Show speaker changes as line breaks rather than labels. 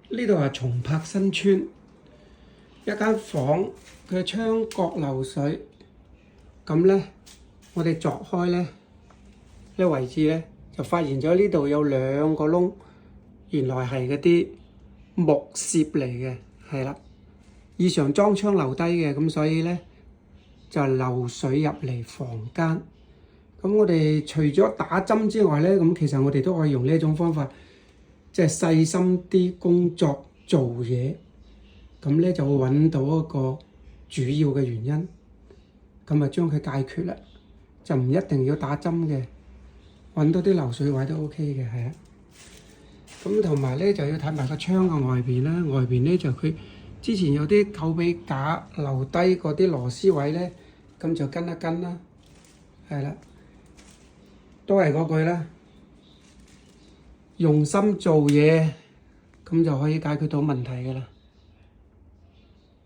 呢度係松柏新村一間房，佢窗角漏水，咁咧我哋鑿開咧呢位置咧，就發現咗呢度有2個窿，原來係嗰啲木屑嚟嘅，係啦。以上裝窗留低嘅，咁所以咧就漏水入嚟房間。咁我哋除咗打針之外咧，咁其實我哋都可以用呢一種方法，即係細心啲工作做嘢，咁咧就會揾到一個主要嘅原因，咁啊將佢解決啦，就唔一定要打針嘅，揾到啲漏水位都 OK 嘅，係啊。咁同埋咧就要睇埋個窗嘅外邊啦，外邊咧就佢之前有啲扣比架留低嗰啲螺絲位咧，咁就跟一跟啦，係啦，都係嗰句啦，用心做嘢，咁就可以解決到問題㗎啦。